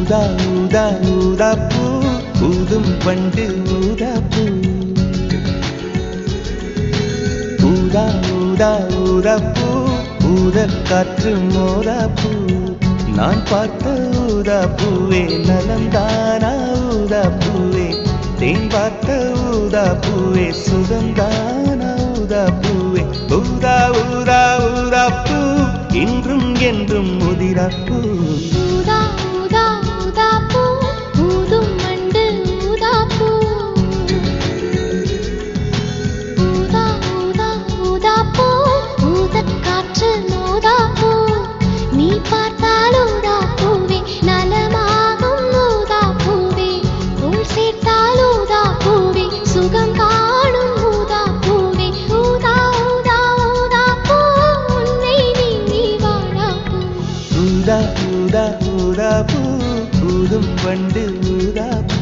ஊதா ஊதா ஊதா பூ ஊதும் பண்டு ஊதா பூ ஊதா ஊதா ஊதா பூ ஊத காற்று மோதா பூ நான் பார்த்த ஊதா பூவே நலந்தானா ஊதா பூவே தேன் பார்த்த ஊதா பூவே சுகந்தானா ஊதா பூவே ஊதா ஊதா ஊதா பூ இன்றும் என்றும் முதிரா பூ ஊதா ஊதா ஊதா பூ ஊதும் மண்டு ஊதா பூ ஊதா ஊதா ஊதா பூ ஊதக் காற்று மோதா பூ நீ பார்த்தால் ஊதா பூவே நலமாகும் ஊதா பூவே உள் சேர்த்தால் ஊதா பூவே சுகம் காணும் ஊதா பூவே ஊதா ஊதா ஊதா பூ உன்னை நீங்கி வாழா பூ ஊதா ஊதா ஊதா பூ ஊதும் பண்டு ஊதா பூ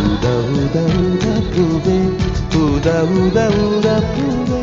ஊதா ஊதா ஊதா பூவே ஊதா ஊதா ஊதா பூவே